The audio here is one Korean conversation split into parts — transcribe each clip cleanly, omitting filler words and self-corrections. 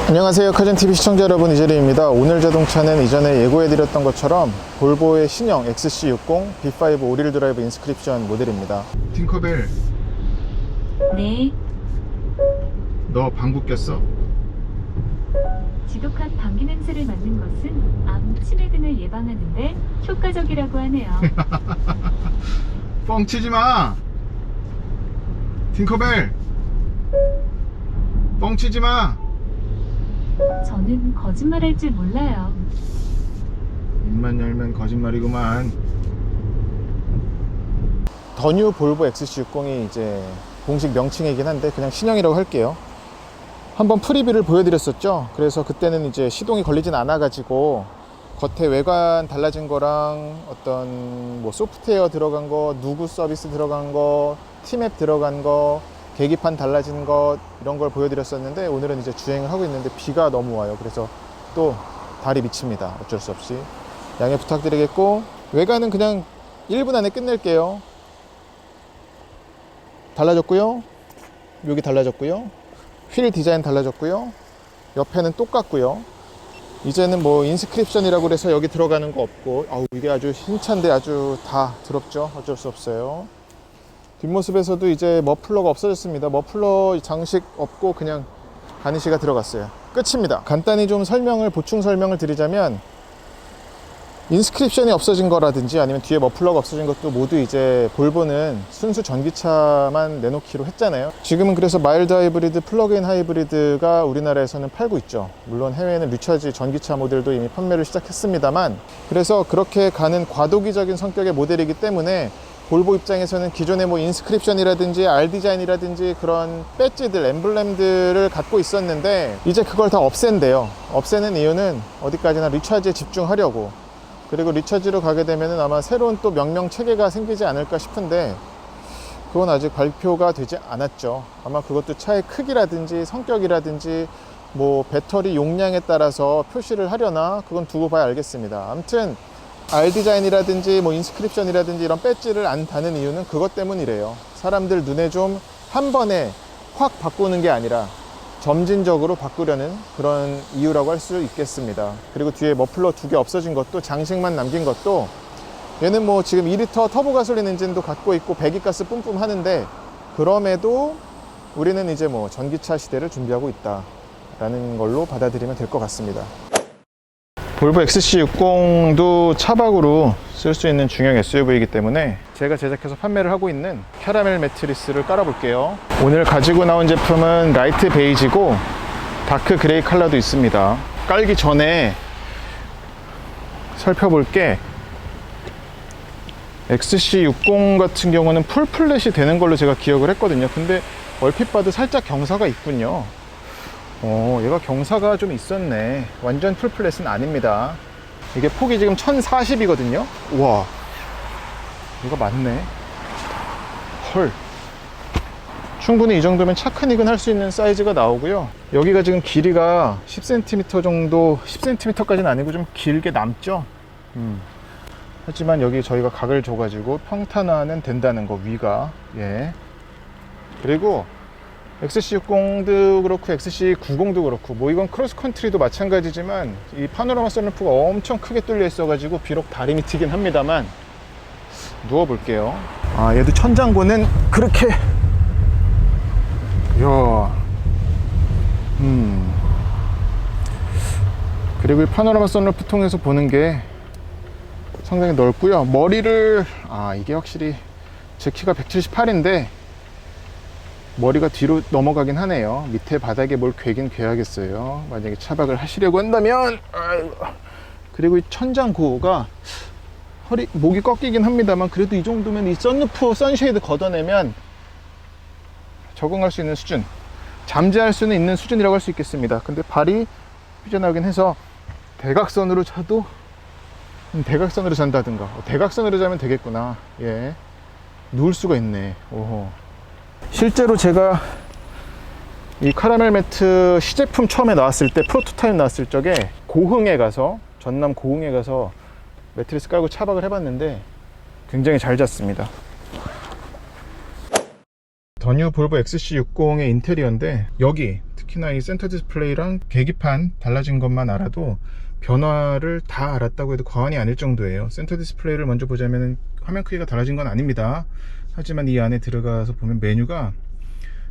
안녕하세요, 카전TV 시청자 여러분, 이재리입니다. 오늘 자동차는 이전에 예고해드렸던 것처럼 볼보의 신형 XC60 B5 5릴 드라이브 인스크립션 모델입니다. 팅커벨, 네, 너 방구 꼈어? 지독한 방귀 냄새를 맡는 것은 암 치매 등을 예방하는데 효과적이라고 하네요. 뻥치지 마! 팅커벨! 뻥치지 마! 저는 거짓말할 줄 몰라요. 입만 열면 거짓말이구만. 더 뉴 볼보 XC60이 이제 공식 명칭이긴 한데 그냥 신형이라고 할게요. 한번 프리뷰를 보여드렸었죠. 그래서 그때는 이제 시동이 걸리진 않아 가지고 겉에 외관 달라진 거랑 어떤 뭐 소프트웨어 들어간 거, 누구 서비스 들어간 거, 티맵 들어간 거, 계기판 달라진 것, 이런 걸 보여드렸었는데 오늘은 이제 주행을 하고 있는데 비가 너무 와요. 그래서 또 달이 미칩니다. 어쩔 수 없이 양해 부탁드리겠고, 외관은 그냥 1분 안에 끝낼게요. 달라졌고요, 여기 달라졌고요, 휠 디자인 달라졌고요, 옆에는 똑같고요. 이제는 뭐 인스크립션이라고 해서 여기 들어가는 거 없고, 아우 이게 아주 힘찬데 아주 다 더럽죠. 어쩔 수 없어요. 뒷모습에서도 이제 머플러가 없어졌습니다. 머플러 장식 없고 그냥 가니쉬가 들어갔어요. 끝입니다. 간단히 좀 보충 설명을 드리자면, 인스크립션이 없어진 거라든지 아니면 뒤에 머플러가 없어진 것도 모두 이제 볼보는 순수 전기차만 내놓기로 했잖아요. 지금은 그래서 마일드 하이브리드, 플러그인 하이브리드가 우리나라에서는 팔고 있죠. 물론 해외에는 리차지 전기차 모델도 이미 판매를 시작했습니다만, 그래서 그렇게 가는 과도기적인 성격의 모델이기 때문에 볼보 입장에서는 기존의 뭐 인스크립션이라든지 R 디자인이라든지 그런 배지들, 엠블렘들을 갖고 있었는데 이제 그걸 다 없앤대요. 없애는 이유는 어디까지나 리차지에 집중하려고. 그리고 리차지로 가게 되면은 아마 새로운 또 명령 체계가 생기지 않을까 싶은데 그건 아직 발표가 되지 않았죠. 아마 그것도 차의 크기라든지 성격이라든지 뭐 배터리 용량에 따라서 표시를 하려나, 그건 두고 봐야 알겠습니다. 아무튼 R 디자인이라든지 뭐 인스크립션이라든지 이런 배지를 안 다는 이유는 그것 때문이래요. 사람들 눈에 좀 한 번에 확 바꾸는 게 아니라 점진적으로 바꾸려는 그런 이유라고 할 수 있겠습니다. 그리고 뒤에 머플러 2개 없어진 것도, 장식만 남긴 것도, 얘는 뭐 지금 2리터 터보 가솔린 엔진도 갖고 있고 배기가스 뿜뿜 하는데, 그럼에도 우리는 이제 뭐 전기차 시대를 준비하고 있다라는 걸로 받아들이면 될 것 같습니다. 볼보 XC60도 차박으로 쓸 수 있는 중형 SUV이기 때문에 제가 제작해서 판매를 하고 있는 캐러멜 매트리스를 깔아볼게요. 오늘 가지고 나온 제품은 라이트 베이지고 다크 그레이 컬러도 있습니다. 깔기 전에 살펴볼 게, XC60 같은 경우는 풀 플랫이 되는 걸로 제가 기억을 했거든요. 근데 얼핏 봐도 살짝 경사가 있군요. 얘가 경사가 좀 있었네. 완전 풀플랫은 아닙니다. 이게 폭이 지금 1040이거든요 우와, 이거 맞네. 헐, 충분히 이 정도면 차크닉은 할 수 있는 사이즈가 나오고요. 여기가 지금 길이가 10cm 정도, 10cm까지는 아니고 좀 길게 남죠. 하지만 여기 저희가 각을 줘가지고 평탄화는 된다는 거, 위가. 예. 그리고 XC60도 그렇고 XC90도 그렇고, 뭐 이건 크로스컨트리도 마찬가지지만 이 파노라마 선루프가 엄청 크게 뚫려 있어 가지고 비록 다리 밑이긴 합니다만, 누워 볼게요. 아, 얘도 천장고는 그렇게, 이야, 그리고 이 파노라마 선루프 통해서 보는 게 상당히 넓고요. 머리를, 이게 확실히 제 키가 178인데 머리가 뒤로 넘어가긴 하네요. 밑에 바닥에 뭘 괴긴 괴야겠어요, 만약에 차박을 하시려고 한다면. 그리고 이 천장고가 목이 꺾이긴 합니다만, 그래도 이 정도면 이 선루프, 선쉐이드 걷어내면 적응할 수 있는 수준, 잠재할 수는 있는 수준이라고 할 수 있겠습니다. 근데 발이 삐져나오긴 해서 대각선으로 자도, 대각선으로 잔다든가, 대각선으로 자면 되겠구나. 예, 누울 수가 있네. 오호. 실제로 제가 이 카라멜 매트 시제품 처음에 나왔을 때, 프로토타입 나왔을 적에 고흥에 가서, 전남 고흥에 가서 매트리스 깔고 차박을 해봤는데 굉장히 잘 잤습니다. 더 뉴 볼보 XC60의 인테리어인데, 여기 특히나 이 센터 디스플레이랑 계기판 달라진 것만 알아도 변화를 다 알았다고 해도 과언이 아닐 정도예요. 센터 디스플레이를 먼저 보자면 화면 크기가 달라진 건 아닙니다. 하지만 이 안에 들어가서 보면 메뉴가,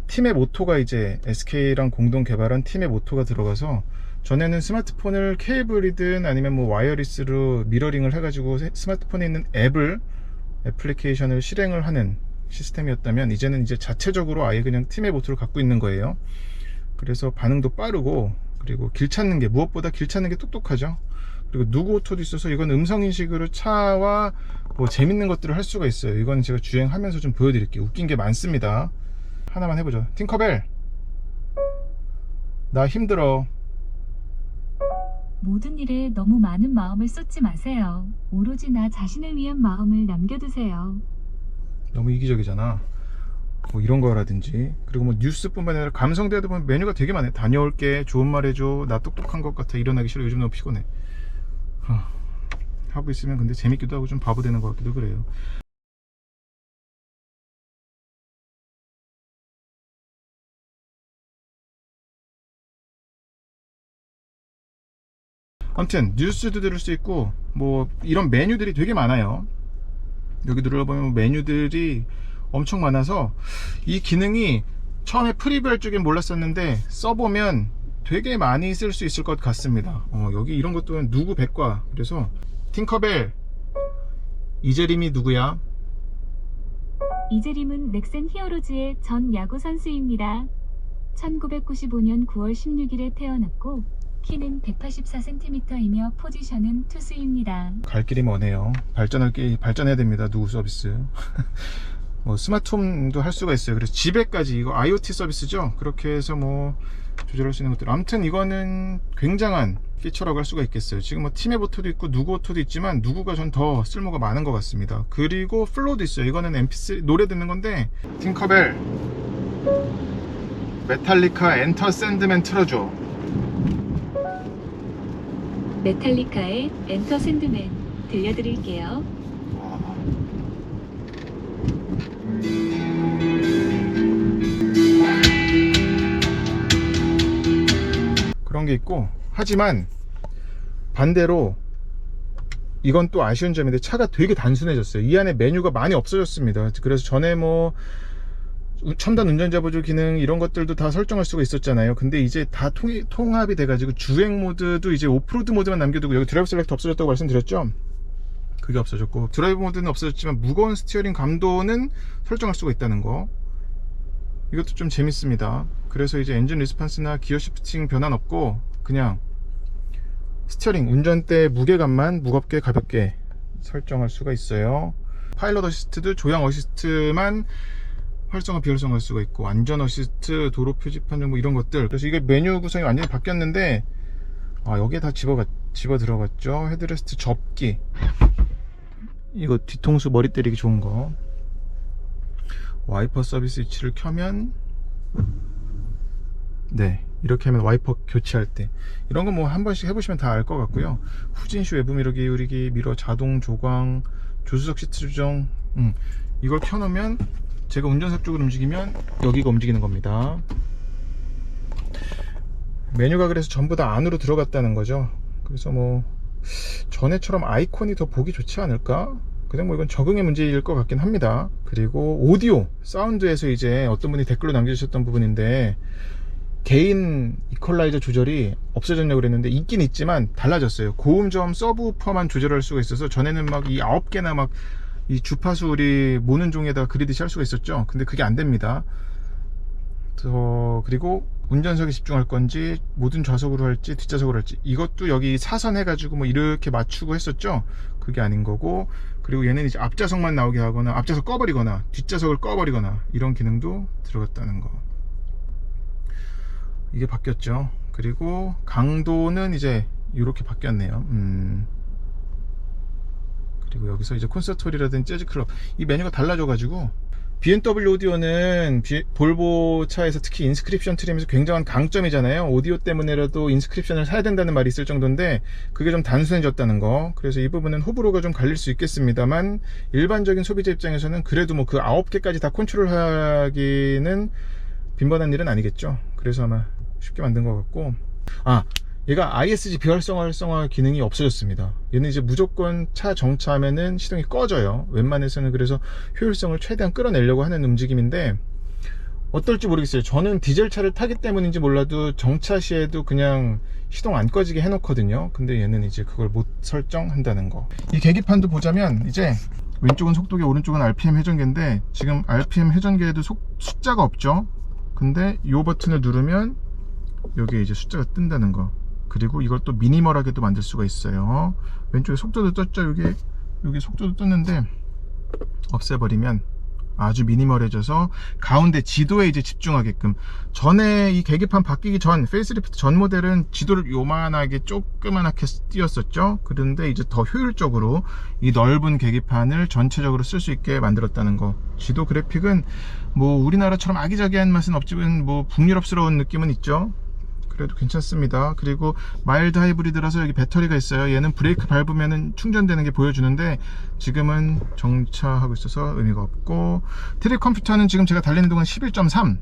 팀의 모토가 이제 SK랑 공동 개발한 팀의 모토가 들어가서, 전에는 스마트폰을 케이블이든 아니면 뭐 와이어리스로 미러링을 해가지고 스마트폰에 있는 애플리케이션을 실행을 하는 시스템이었다면, 이제는 이제 자체적으로 아예 그냥 팀의 모토를 갖고 있는 거예요. 그래서 반응도 빠르고, 그리고 길 찾는 게, 무엇보다 길 찾는 게 똑똑하죠. 그리고 누구 오토도 있어서 이건 음성인식으로 차와 뭐 재밌는 것들을 할 수가 있어요. 이건 제가 주행하면서 좀 보여드릴게요. 웃긴 게 많습니다. 하나만 해보죠. 팅커벨, 나 힘들어. 모든 일에 너무 많은 마음을 쏟지 마세요. 오로지 나 자신을 위한 마음을 남겨두세요. 너무 이기적이잖아. 뭐 이런 거라든지. 그리고 뭐 뉴스뿐만 아니라 감성대도 보면 메뉴가 되게 많아요. 다녀올게, 좋은 말 해줘, 나 똑똑한 것 같아, 일어나기 싫어, 요즘 너무 피곤해. 하고 있으면 근데 재밌기도 하고 좀 바보 되는 것 같기도 그래요. 아무튼 뉴스도 들을 수 있고, 뭐 이런 메뉴들이 되게 많아요. 여기 눌러보면 메뉴들이 엄청 많아서, 이 기능이 처음에 프리뷰할 적엔 몰랐었는데 써보면 되게 많이 쓸 수 있을 것 같습니다. 여기 이런 것도 누구 백과. 그래서 팅커벨, 이재림이 누구야? 이재림은 넥센 히어로즈의 전 야구 선수입니다. 1995년 9월 16일에 태어났고 키는 184cm이며 포지션은 투수입니다. 갈 길이 머네요. 발전해야 됩니다. 누구 서비스. 뭐 스마트홈도 할 수가 있어요. 그래서 집에까지, 이거 IoT 서비스죠. 그렇게 해서 뭐 조절할 수 있는 것들. 아무튼 이거는 굉장한 피처라고 할 수가 있겠어요. 지금 뭐 팀의 오토도 있고 누구 오토도 있지만 누구가 전 더 쓸모가 많은 것 같습니다. 그리고 플로우도 있어요. 이거는 MP3 노래 듣는 건데, 팅커벨, 메탈리카 엔터 샌드맨 틀어줘. 메탈리카의 엔터 샌드맨 들려드릴게요. 그런 게 있고, 하지만 반대로 이건 또 아쉬운 점인데, 차가 되게 단순해졌어요. 이 안에 메뉴가 많이 없어졌습니다. 그래서 전에 뭐 첨단 운전자 보조 기능 이런 것들도 다 설정할 수가 있었잖아요. 근데 이제 다 통합이 돼가지고 주행 모드도 이제 오프로드 모드만 남겨두고, 여기 드라이브 셀렉트 없어졌다고 말씀드렸죠. 그게 없어졌고, 드라이브 모드는 없어졌지만 무거운 스티어링 감도는 설정할 수가 있다는 거, 이것도 좀 재밌습니다. 그래서 이제 엔진 리스판스나 기어 시프팅 변화는 없고, 그냥 스티어링, 운전대 무게감만 무겁게 가볍게 설정할 수가 있어요. 파일럿 어시스트도 조향 어시스트만 활성화 비활성화할 수가 있고, 안전 어시스트, 도로 표지판 뭐 이런 것들. 그래서 이게 메뉴 구성이 완전히 바뀌었는데, 여기에 다 집어 들어갔죠. 헤드레스트 접기, 이거 뒤통수 머리 때리기 좋은 거. 와이퍼 서비스 위치를 켜면, 네, 이렇게 하면 와이퍼 교체할 때, 이런 거 뭐 한 번씩 해보시면 다 알 것 같고요. 후진시 외부 미러 기울이기, 미러 자동 조광, 조수석 시트 조정, 이걸 켜놓으면 제가 운전석 쪽으로 움직이면 여기가 움직이는 겁니다. 메뉴가 그래서 전부 다 안으로 들어갔다는 거죠. 그래서 뭐 전에처럼 아이콘이 더 보기 좋지 않을까? 그냥 뭐 이건 적응의 문제일 것 같긴 합니다. 그리고 오디오, 사운드에서 이제 어떤 분이 댓글로 남겨주셨던 부분인데, 개인 이퀄라이저 조절이 없어졌냐고 그랬는데, 있긴 있지만 달라졌어요. 고음점 서브우퍼만 조절할 수가 있어서, 전에는 막 이 9개나 막 이 주파수 우리 모는 종에다가 그리듯이 할 수가 있었죠. 근데 그게 안 됩니다. 그리고 운전석에 집중할 건지, 모든 좌석으로 할지 뒷좌석으로 할지, 이것도 여기 사선 해가지고 뭐 이렇게 맞추고 했었죠. 그게 아닌 거고, 그리고 얘는 이제 앞좌석만 나오게 하거나, 앞좌석 꺼버리거나 뒷좌석을 꺼버리거나, 이런 기능도 들어갔다는 거. 이게 바뀌었죠. 그리고 강도는 이제 이렇게 바뀌었네요. 그리고 여기서 이제 콘서트홀이라든지 재즈클럽, 이 메뉴가 달라져 가지고 BMW 오디오는 볼보 차에서 특히 인스크립션 트림에서 굉장한 강점이잖아요. 오디오 때문에라도 인스크립션을 사야 된다는 말이 있을 정도인데 그게 좀 단순해졌다는 거. 그래서 이 부분은 호불호가 좀 갈릴 수 있겠습니다만 일반적인 소비자 입장에서는 그래도 뭐 그 9개까지 다 컨트롤하기는 빈번한 일은 아니겠죠. 그래서 아마 쉽게 만든 것 같고, 얘가 ISG 비활성화 기능이 없어졌습니다. 얘는 이제 무조건 차 정차하면은 시동이 꺼져요. 웬만해서는. 그래서 효율성을 최대한 끌어내려고 하는 움직임인데 어떨지 모르겠어요. 저는 디젤 차를 타기 때문인지 몰라도 정차 시에도 그냥 시동 안 꺼지게 해놓거든요. 근데 얘는 이제 그걸 못 설정한다는 거. 이 계기판도 보자면 이제 왼쪽은 속도계, 오른쪽은 RPM 회전계인데 지금 RPM 회전계에도 숫자가 없죠. 근데 이 버튼을 누르면 여기에 이제 숫자가 뜬다는 거. 그리고 이걸 또 미니멀하게도 만들 수가 있어요. 왼쪽에 속도도 떴죠. 여기 속도도 떴는데 없애버리면 아주 미니멀해져서 가운데 지도에 이제 집중하게끔. 전에 이 계기판 바뀌기 전 페이스리프트 전 모델은 지도를 요만하게 조그만하게 띄었었죠. 그런데 이제 더 효율적으로 이 넓은 계기판을 전체적으로 쓸 수 있게 만들었다는 거. 지도 그래픽은 뭐 우리나라처럼 아기자기한 맛은 없지만 뭐 북유럽스러운 느낌은 있죠. 그래도 괜찮습니다. 그리고 마일드 하이브리드라서 여기 배터리가 있어요. 얘는 브레이크 밟으면 충전되는 게 보여주는데 지금은 정차하고 있어서 의미가 없고, 트립 컴퓨터는 지금 제가 달리는 동안 11.3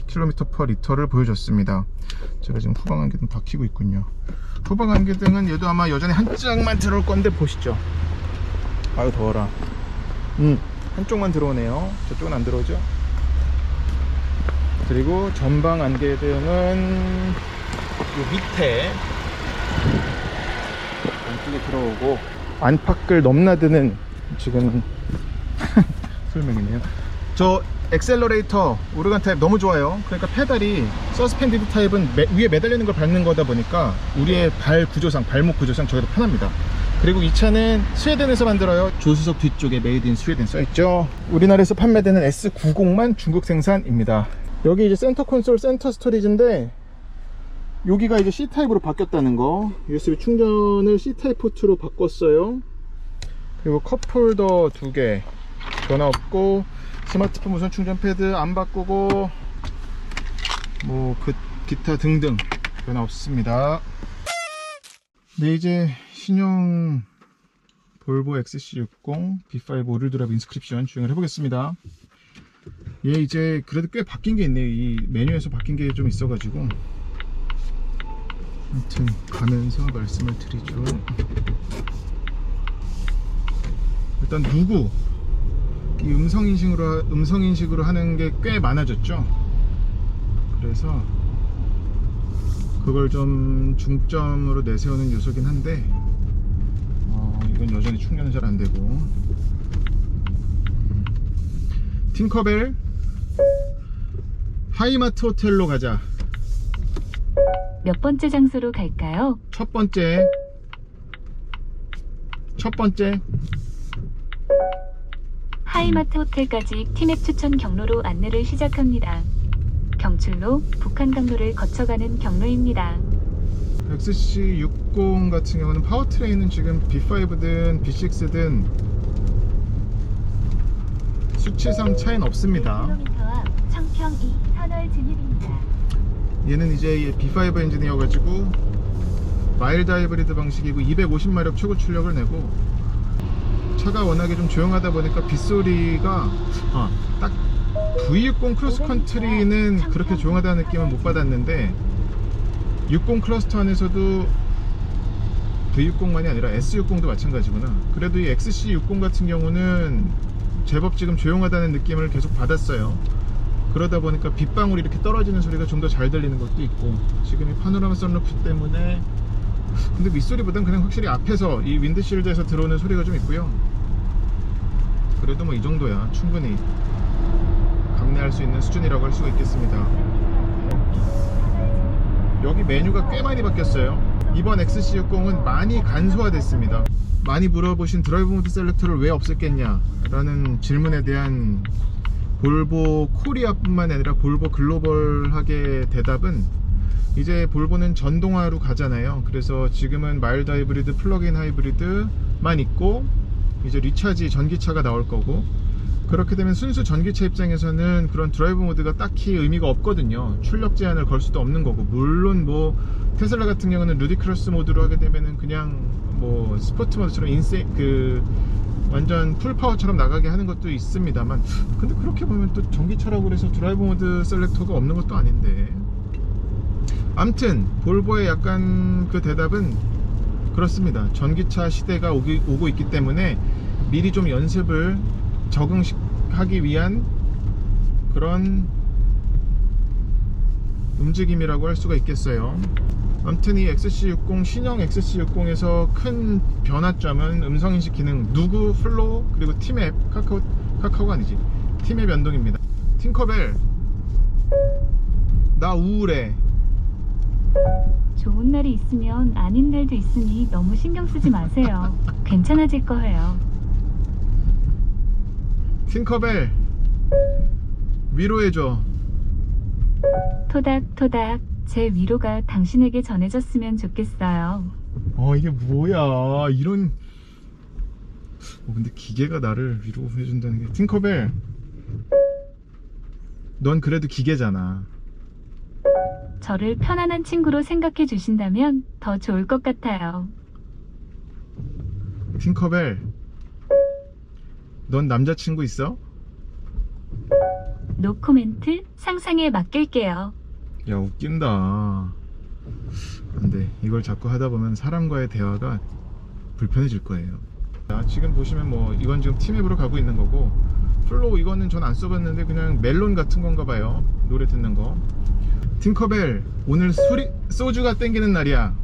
km/L를 보여줬습니다. 제가 지금 후방 안개등 다 켜고 있군요. 후방 안개등은 얘도 아마 여전히 한 짝만 들어올 건데 보시죠. 아유 더워라. 한쪽만 들어오네요. 저쪽은 안 들어오죠. 그리고 전방 안개등은 요 밑에 왼쪽에 들어오고 안팎을 넘나드는 지금 설명이네요. 저 엑셀러레이터 오르간 타입 너무 좋아요. 그러니까 페달이 서스펜디드 타입은 위에 매달려 있는 걸 밟는 거다 보니까 우리의 발 구조상, 발목 구조상 저게 더 편합니다. 그리고 이 차는 스웨덴에서 만들어요. 조수석 뒤쪽에 메이드 인 스웨덴 써있죠. 우리나라에서 판매되는 S90만 중국 생산입니다. 여기 이제 센터 콘솔, 센터 스토리지인데 여기가 이제 C타입으로 바뀌었다는 거. USB 충전을 C타입 포트로 바꿨어요. 그리고 컵홀더 2개 변화 없고, 스마트폰 무선 충전 패드 안 바꾸고, 뭐 기타 등등 변화 없습니다. 네, 이제 신형 볼보 XC60 B5 올드랍 인스크립션 주행을 해보겠습니다. 얘 이제 그래도 꽤 바뀐 게 있네요. 이 메뉴에서 바뀐 게 좀 있어가지고 아무튼 가면서 말씀을 드리죠. 일단 누구 이 음성인식으로 하는 게 꽤 많아졌죠. 그래서 그걸 좀 중점으로 내세우는 요소긴 한데 이건 여전히 충전은 잘 안되고. 팅커벨 하이마트 호텔로 가자. 몇 번째 장소로 갈까요? 첫 번째. 하이마트 호텔까지 티맵 추천 경로로 안내를 시작합니다. 경출로 북한 강로를 거쳐가는 경로입니다. XC60 같은 경우는 파워트레인은 지금 B5든 B6든 수치상 차이는 없습니다. 1km 앞 청평 2 터널 진입입니다. 얘는 이제 B5 엔진이어가지고 마일드 하이브리드 방식이고 250마력 최고 출력을 내고, 차가 워낙에 좀 조용하다 보니까 빗소리가 딱 V60 크로스컨트리는 그렇게 조용하다는 느낌은 못 받았는데 60 클러스터 안에서도 V60만이 아니라 S60도 마찬가지구나. 그래도 이 XC60 같은 경우는 제법 지금 조용하다는 느낌을 계속 받았어요. 그러다 보니까 빗방울이 이렇게 떨어지는 소리가 좀 더 잘 들리는 것도 있고, 지금 이 파노라마 선루프 때문에 근데 윗소리보단 그냥 확실히 앞에서 이 윈드실드에서 들어오는 소리가 좀 있고요. 그래도 뭐 이 정도야 충분히 감내할 수 있는 수준이라고 할 수가 있겠습니다. 여기 메뉴가 꽤 많이 바뀌었어요. 이번 XC60은 많이 간소화됐습니다. 많이 물어보신 드라이브 모드 셀렉터를 왜 없앴겠냐 라는 질문에 대한 볼보 코리아뿐만 아니라 볼보 글로벌하게 대답은, 이제 볼보는 전동화로 가잖아요. 그래서 지금은 마일드 하이브리드, 플러그인 하이브리드만 있고 이제 리차지 전기차가 나올 거고, 그렇게 되면 순수 전기차 입장에서는 그런 드라이브 모드가 딱히 의미가 없거든요. 출력 제한을 걸 수도 없는 거고, 물론 뭐 테슬라 같은 경우는 루디크러스 모드로 하게 되면은 그냥 뭐 스포츠 모드처럼 완전 풀 파워처럼 나가게 하는 것도 있습니다만, 근데 그렇게 보면 또 전기차라고 그래서 드라이브 모드 셀렉터가 없는 것도 아닌데. 암튼 볼보의 약간 그 대답은 그렇습니다. 전기차 시대가 오고 있기 때문에 미리 좀 연습을 적응하기 위한 그런 움직임이라고 할 수가 있겠어요. 아무튼 이 XC60, 신형 XC60에서 큰 변화점은 음성인식 기능, 누구, 플로우, 그리고 팀앱, 카카오가 아니지, 팀앱 연동입니다. 팅커벨, 나 우울해. 좋은 날이 있으면 아닌 날도 있으니 너무 신경 쓰지 마세요. 괜찮아질 거예요. 팅커벨, 위로해줘. 토닥토닥, 제 위로가 당신에게 전해졌으면 좋겠어요. 이게 뭐야, 이런. 근데 기계가 나를 위로해준다는 게. 팅커벨, 넌 그래도 기계잖아. 저를 편안한 친구로 생각해 주신다면 더 좋을 것 같아요. 팅커벨, 넌 남자친구 있어? 노코멘트, 상상에 맡길게요. 야, 웃긴다. 안돼, 이걸 자꾸 하다 보면 사람과의 대화가 불편해질 거예요. 자, 지금 보시면 뭐 이건 지금 팀앱으로 가고 있는 거고, 플로우 이거는 전 안 써봤는데 그냥 멜론 같은 건가 봐요. 노래 듣는 거. 팅커벨, 오늘 소주가 땡기는 날이야.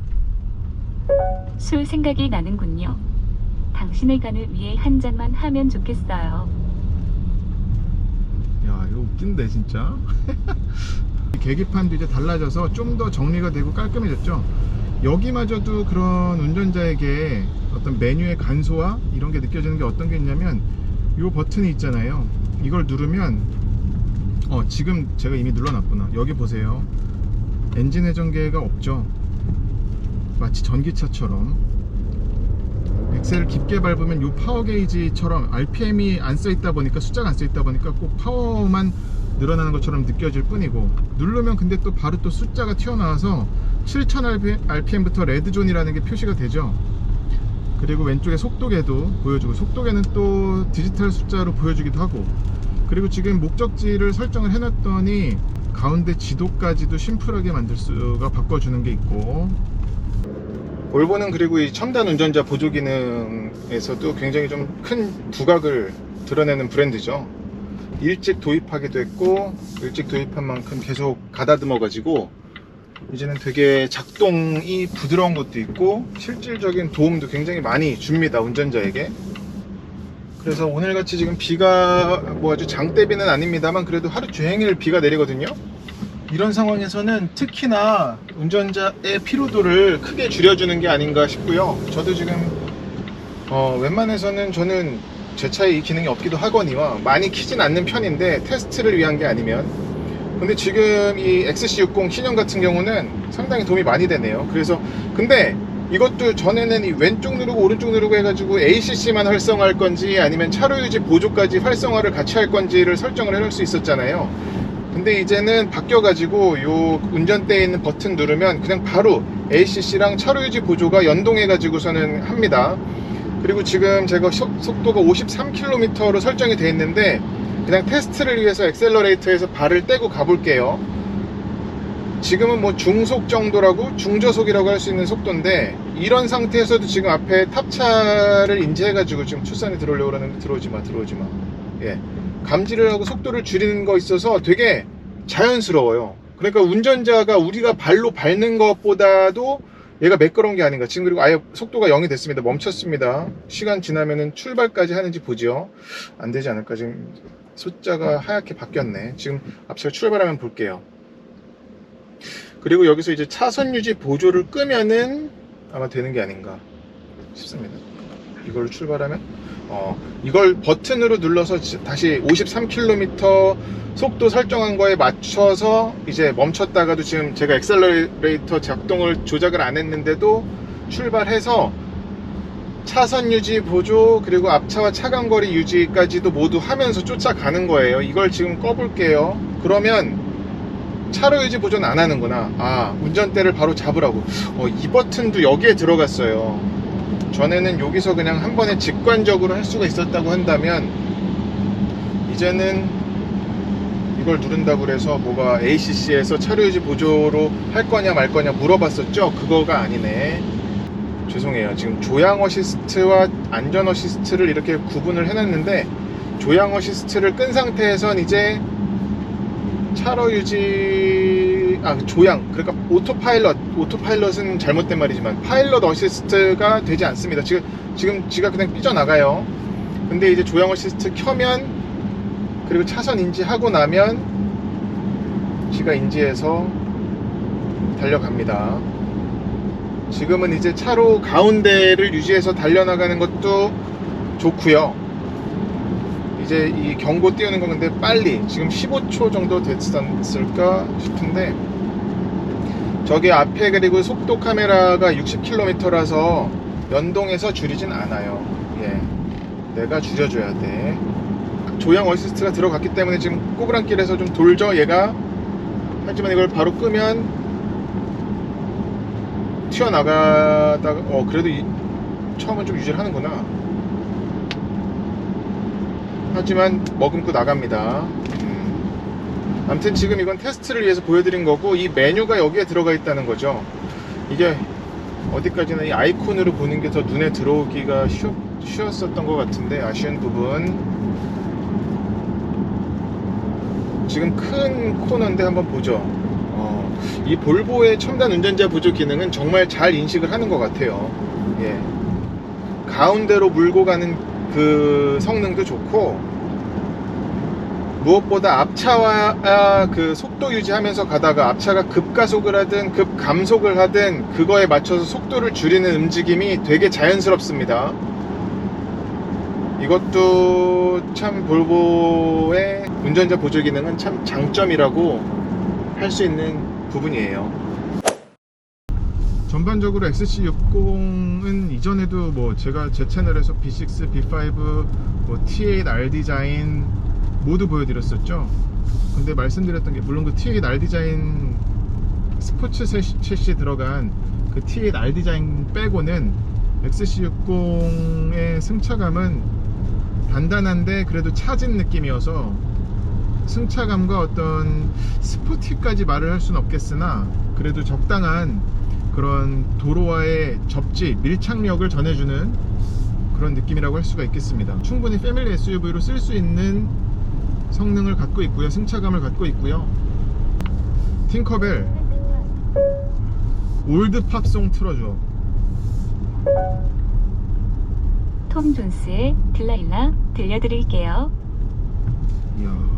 술 생각이 나는군요. 당신의 간을 위해 한 잔만 하면 좋겠어요. 야, 이거 웃긴데 진짜. 계기판도 이제 달라져서 좀 더 정리가 되고 깔끔해졌죠. 여기마저도 그런 운전자에게 어떤 메뉴의 간소화 이런 게 느껴지는 게 어떤 게 있냐면, 이 버튼이 있잖아요. 이걸 누르면 지금 제가 이미 눌러놨구나. 여기 보세요. 엔진 회전계가 없죠. 마치 전기차처럼 엑셀을 깊게 밟으면 이 파워 게이지처럼 RPM이 안 써있다 보니까, 숫자가 안 써있다 보니까 꼭 파워만 늘어나는 것처럼 느껴질 뿐이고, 누르면 근데 또 바로 또 숫자가 튀어나와서 7000rpm부터 레드존이라는 게 표시가 되죠. 그리고 왼쪽에 속도계도 보여주고, 속도계는 또 디지털 숫자로 보여주기도 하고, 그리고 지금 목적지를 설정을 해놨더니 가운데 지도까지도 심플하게 만들 수가 바꿔주는 게 있고, 볼보는 그리고 이 첨단 운전자 보조 기능에서도 굉장히 좀 큰 두각을 드러내는 브랜드죠. 일찍 도입하기도 했고, 일찍 도입한 만큼 계속 가다듬어 가지고 이제는 되게 작동이 부드러운 것도 있고 실질적인 도움도 굉장히 많이 줍니다, 운전자에게. 그래서 오늘같이 지금 비가 뭐 아주 장대비는 아닙니다만 그래도 하루 종일 비가 내리거든요. 이런 상황에서는 특히나 운전자의 피로도를 크게 줄여주는 게 아닌가 싶고요. 저도 지금 웬만해서는 저는 제 차에 이 기능이 없기도 하거니와 많이 키진 않는 편인데, 테스트를 위한 게 아니면. 근데 지금 이 XC60 신형 같은 경우는 상당히 도움이 많이 되네요. 그래서 근데 이것도 전에는 이 왼쪽 누르고 오른쪽 누르고 해가지고 ACC만 활성화할 건지 아니면 차로 유지 보조까지 활성화를 같이 할 건지를 설정을 해놓을 수 있었잖아요. 근데 이제는 바뀌어가지고 요 운전대에 있는 버튼 누르면 그냥 바로 ACC랑 차로 유지 보조가 연동해가지고서는 합니다. 그리고 지금 제가 속도가 53km로 설정이 되어 있는데, 그냥 테스트를 위해서 액셀러레이터에서 발을 떼고 가볼게요. 지금은 뭐 중속 정도라고, 중저속이라고 할 수 있는 속도인데, 이런 상태에서도 지금 앞에 탑차를 인지해가지고 지금 출산에 들어오려고 그러는데 들어오지마. 예, 감지를 하고 속도를 줄이는 거 있어서 되게 자연스러워요. 그러니까 운전자가 우리가 발로 밟는 것보다도 얘가 매끄러운 게 아닌가. 지금 그리고 아예 속도가 0이 됐습니다. 멈췄습니다. 시간 지나면은 출발까지 하는지 보죠. 안 되지 않을까. 지금 숫자가 하얗게 바뀌었네. 지금 앞서 출발하면 볼게요. 그리고 여기서 이제 차선 유지 보조를 끄면은 아마 되는 게 아닌가 싶습니다. 이걸로 출발하면 이걸 버튼으로 눌러서 다시 53km 속도 설정한 거에 맞춰서 이제 멈췄다가도, 지금 제가 액셀러레이터 작동을 조작을 안 했는데도 출발해서 차선 유지 보조 그리고 앞차와 차간거리 유지까지도 모두 하면서 쫓아가는 거예요. 이걸 지금 꺼볼게요. 그러면 차로 유지 보조는 안 하는구나. 아, 운전대를 바로 잡으라고. 이 버튼도 여기에 들어갔어요. 전에는 여기서 그냥 한 번에 직관적으로 할 수가 있었다고 한다면 이제는 이걸 누른다고 그래서 뭐가 ACC에서 차로 유지 보조로 할 거냐 말 거냐 물어봤었죠. 그거가 아니네. 죄송해요. 지금 조향 어시스트와 안전 어시스트를 이렇게 구분을 해놨는데 조향 어시스트를 끈 상태에선 이제 차로 유지 조향, 그러니까 오토파일럿은 잘못된 말이지만 파일럿 어시스트가 되지 않습니다. 지금 지가 그냥 삐져나가요. 근데 이제 조향 어시스트 켜면 그리고 차선 인지하고 나면 지가 인지해서 달려갑니다. 지금은 이제 차로 가운데를 유지해서 달려나가는 것도 좋고요. 이제 이 경고 띄우는 건 근데 빨리 지금 15초 정도 됐을까 싶은데 저기 앞에 그리고 속도 카메라가 60km라서 연동해서 줄이진 않아요. 예, 내가 줄여줘야 돼. 조향 어시스트가 들어갔기 때문에 지금 꼬부랑길에서 좀 돌죠 얘가. 하지만 이걸 바로 끄면 튀어나가다가 그래도 처음은 좀 유지를 하는구나. 하지만 머금고 나갑니다. 아무튼 지금 이건 테스트를 위해서 보여드린 거고 이 메뉴가 여기에 들어가 있다는 거죠. 이게 어디까지나 이 아이콘으로 보는 게 더 눈에 들어오기가 쉬웠었던 것 같은데 아쉬운 부분. 지금 큰 코너인데 한번 보죠. 이 볼보의 첨단 운전자 보조 기능은 정말 잘 인식을 하는 것 같아요. 예. 가운데로 물고 가는 그 성능도 좋고 무엇보다 앞차와 그 속도 유지하면서 가다가 앞차가 급가속을 하든 급감속을 하든 그거에 맞춰서 속도를 줄이는 움직임이 되게 자연스럽습니다. 이것도 참 볼보의 운전자 보조 기능은 참 장점이라고 할 수 있는 부분이에요. 전반적으로 XC60은 이전에도 뭐 제가 제 채널에서 B6, B5, 뭐 T8R 디자인 모두 보여드렸었죠. 근데 말씀드렸던 게 물론 그 T8R 디자인 스포츠 셋이 들어간 그 T8R 디자인 빼고는 XC60의 승차감은 단단한데 그래도 차진 느낌이어서 승차감과 어떤 스포티까지 말을 할 수는 없겠으나 그래도 적당한 그런 도로와의 접지, 밀착력을 전해주는 그런 느낌이라고 할 수가 있겠습니다. 충분히 패밀리 SUV로 쓸 수 있는 성능을 갖고 있고요. 승차감을 갖고 있고요. 팅커벨 올드 팝송 틀어줘. 톰 존스의 딜라일라 들려드릴게요. 이야.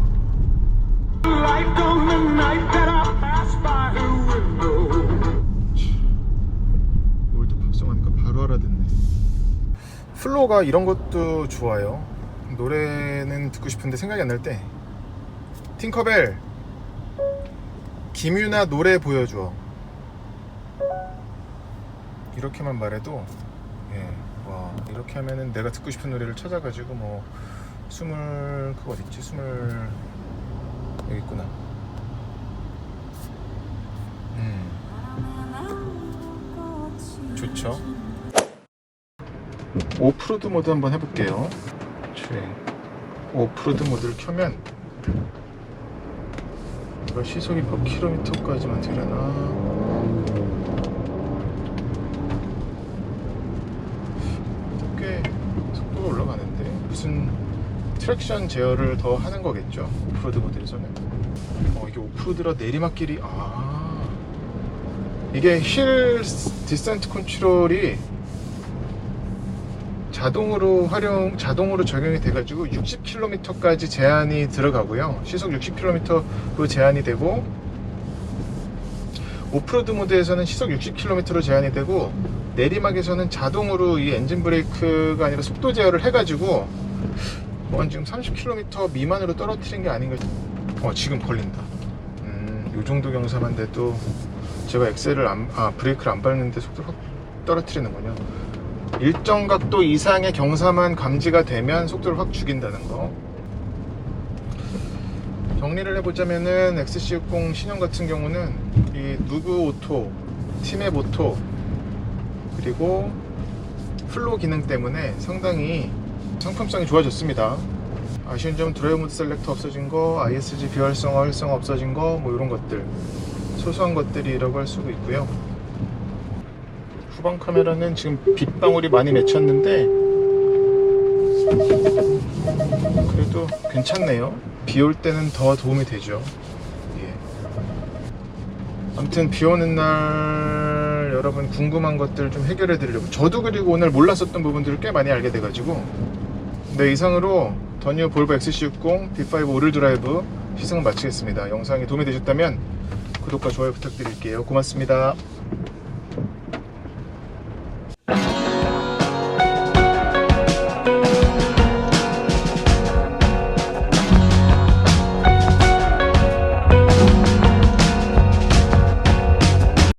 올드 팝송 하니까 바로 알아듣네. 플로우가 이런 것도 좋아요. 노래는 듣고 싶은데 생각이 안 날 때 팅커벨 김유나 노래 보여줘. 이렇게만 말해도 와, 이렇게 하면은 내가 듣고 싶은 노래를 찾아가지고 뭐 그거 어딨지? 여기 있구나. 좋죠. 오프로드 모드 한번 해볼게요. 오프로드 모드를 켜면 이거 시속이 몇 킬로미터까지만 되려나? 꽤 속도가 올라가는데 무슨 트랙션 제어를 더 하는 거겠죠? 오프로드 모드에서는. 이게 오프로드라 내리막길이 이게 힐 디센트 컨트롤이 자동으로 적용이 돼가지고 60km까지 제한이 들어가고요. 시속 60km로 제한이 되고 오프로드 모드에서는 시속 60km로 제한이 되고 내리막에서는 자동으로 이 엔진 브레이크가 아니라 속도 제어를 해가지고 지금 30km 미만으로 떨어뜨린 게 아닌가. 지금 걸린다. 요 정도 경사만 돼도 제가 브레이크를 안 밟는데 속도를 확 떨어뜨리는군요. 일정 각도 이상의 경사만 감지가 되면 속도를 확 죽인다는 거. 정리를 해보자면은 XC60 신형 같은 경우는 이 누브 오토, 티맵 오토, 그리고 플로 기능 때문에 상당히 상품성이 좋아졌습니다. 아쉬운 점은 드라이브 모드 셀렉터 없어진 거, ISG 비활성화 활성화 없어진 거, 뭐 이런 것들, 소소한 것들이라고 할 수가 있고요. 후방 카메라는 지금 빗방울이 많이 맺혔는데 그래도 괜찮네요. 비 올 때는 더 도움이 되죠. 예. 아무튼 비 오는 날 여러분 궁금한 것들 좀 해결해 드리려고, 저도 그리고 오늘 몰랐었던 부분들을 꽤 많이 알게 돼가지고. 네, 이상으로 더 뉴 볼보 XC60 B5 오릴 드라이브 시승을 마치겠습니다. 영상이 도움이 되셨다면 구독과 좋아요 부탁드릴게요. 고맙습니다.